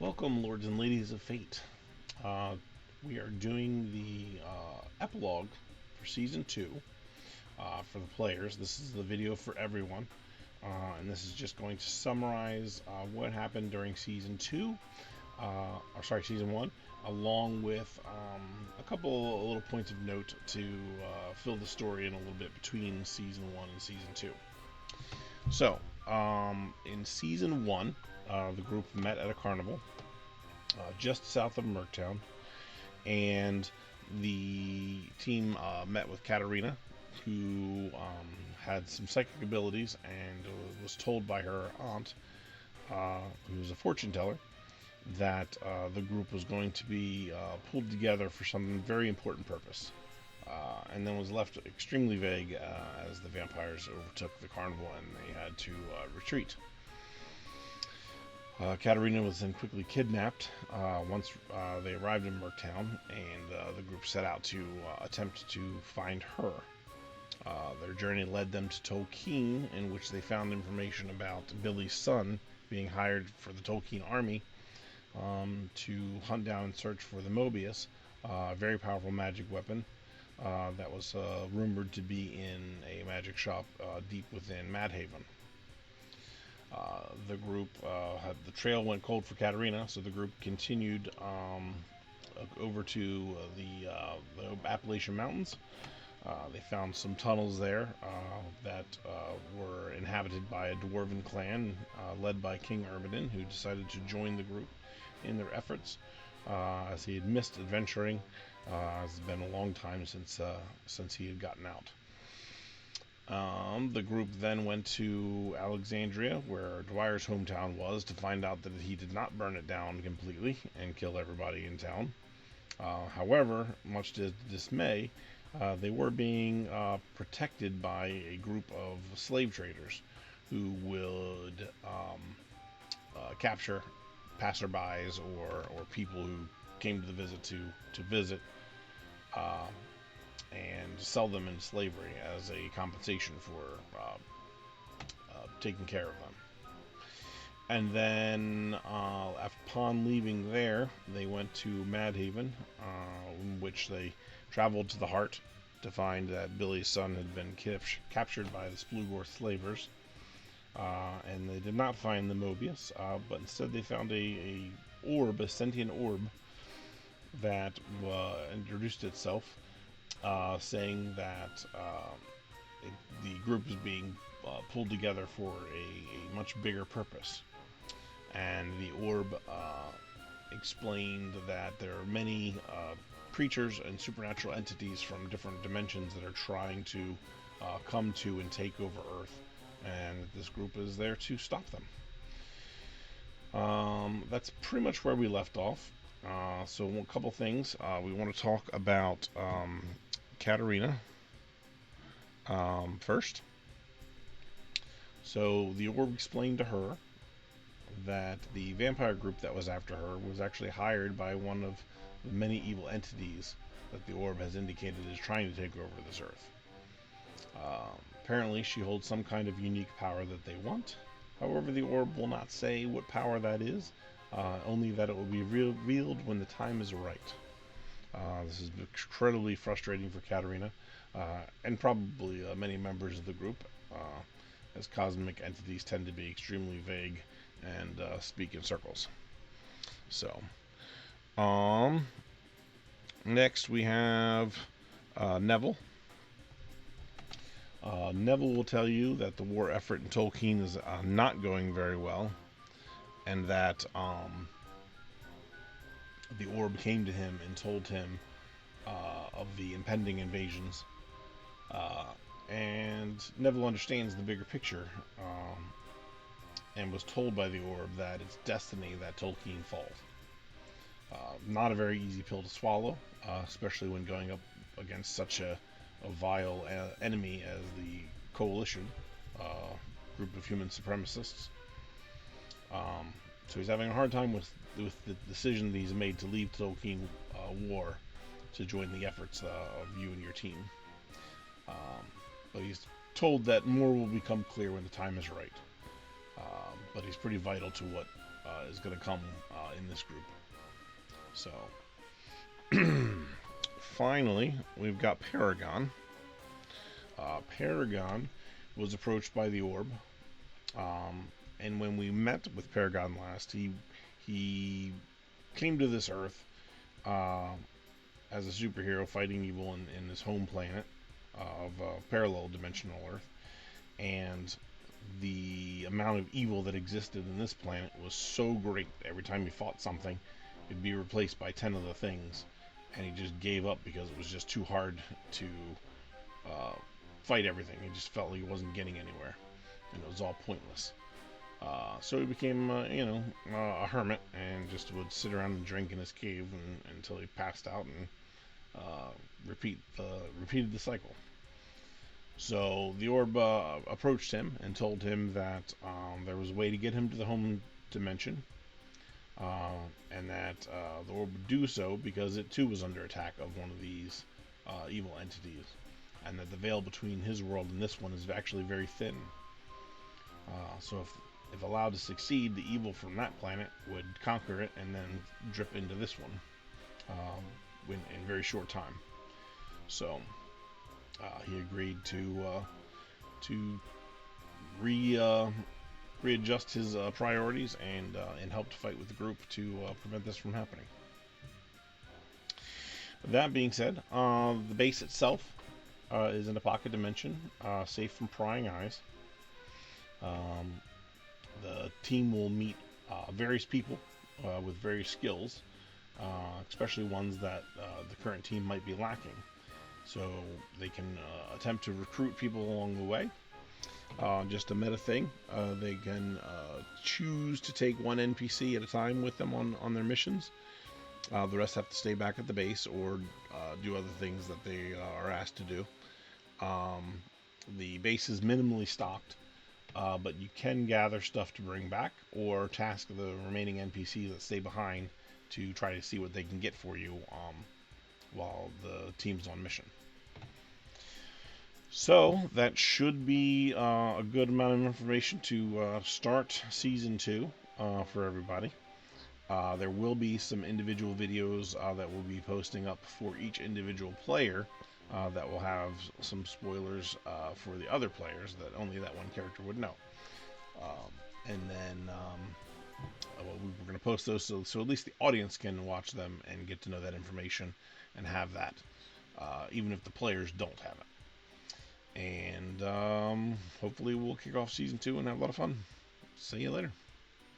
Welcome, lords and ladies of fate. Uh, we are doing the epilogue for season two for the players. This is the video for everyone, and this is just going to summarize what happened during season two, season one, along with a couple little points of note to fill the story in a little bit between season one and season two. So, in season one, the group met at a carnival just south of Merktown, and the team met with Katarina, who had some psychic abilities and was told by her aunt, who was a fortune teller, that the group was going to be pulled together for some very important purpose. And then was left extremely vague as the vampires overtook the carnival and they had to retreat. Katarina was then quickly kidnapped once they arrived in Merktown, and the group set out to attempt to find her. Their journey led them to Tolkien, in which they found information about Billy's son being hired for the Tolkien army to hunt down and search for the Mobius, a very powerful magic weapon that was rumored to be in a magic shop deep within Madhaven. The group the trail went cold for Katarina, so the group continued over to the Appalachian Mountains. They found some tunnels there that were inhabited by a dwarven clan led by King Ermedin, who decided to join the group in their efforts as he had missed adventuring. It's been a long time since he had gotten out. The group then went to Alexandria, where Dwyer's hometown was, to find out that he did not burn it down completely and kill everybody in town. However, much to dismay, they were being protected by a group of slave traders who would capture passerbys or people who came to the visit to visit and sell them into slavery as a compensation for taking care of them. And then, upon leaving there, they went to Madhaven, in which they traveled to the Heart to find that Billy's son had been captured by the Splugor slavers. And they did not find the Mobius, but instead they found a sentient orb, that introduced itself, saying that the group is being pulled together for a much bigger purpose. And the orb explained that there are many creatures and supernatural entities from different dimensions that are trying to come to and take over Earth, and this group is there to stop them. That's pretty much where we left off. So a couple things. We want to talk about Katarina first. So the orb explained to her that the vampire group that was after her was actually hired by one of the many evil entities that the orb has indicated is trying to take over this Earth. Apparently she holds some kind of unique power that they want. However, the orb will not say what power that is, only that it will be revealed when the time is right. This is incredibly frustrating for Katarina, and probably many members of the group, as cosmic entities tend to be extremely vague and speak in circles. So, next we have Neville. Neville will tell you that the war effort in Tolkien is not going very well, and that the orb came to him and told him of the impending invasions. And Neville understands the bigger picture, and was told by the orb that it's destiny that Tolkien fall. Not a very easy pill to swallow, especially when going up against such a vile enemy as the Coalition, group of human supremacists. So he's having a hard time with the decision that he's made to leave Tolkien War to join the efforts of you and your team. But he's told that more will become clear when the time is right. But he's pretty vital to what is going to come in this group. So, finally, we've got Paragon. Paragon was approached by the Orb, and when we met with Paragon last, he came to this Earth as a superhero fighting evil in his home planet of parallel dimensional Earth, and the amount of evil that existed in this planet was so great. Every time he fought something, it'd be replaced by 10 other things, and he just gave up because it was just too hard to fight everything. He just felt like he wasn't getting anywhere, and it was all pointless. So he became, a hermit and just would sit around and drink in his cave until he passed out and repeated the cycle. So the Orb approached him and told him that there was a way to get him to the home dimension, and that the Orb would do so because it too was under attack of one of these evil entities, and that the veil between his world and this one is actually very thin. So if allowed to succeed, the evil from that planet would conquer it and then drip into this one in a very short time. So he agreed to readjust his priorities and help to fight with the group to prevent this from happening. That being said, the base itself is in a pocket dimension, safe from prying eyes. The team will meet various people with various skills, especially ones that the current team might be lacking. So they can attempt to recruit people along the way. Just a meta thing. They can choose to take one NPC at a time with them on their missions. The rest have to stay back at the base or do other things that they are asked to do. The base is minimally stocked, but you can gather stuff to bring back or task the remaining NPCs that stay behind to try to see what they can get for you while the team's on mission. So that should be a good amount of information to start Season 2 for everybody. There will be some individual videos that we'll be posting up for each individual player that will have some spoilers for the other players that only that one character would know. And then we're going to post those so at least the audience can watch them and get to know that information and have that, even if the players don't have it. And hopefully we'll kick off Season 2 and have a lot of fun. See you later.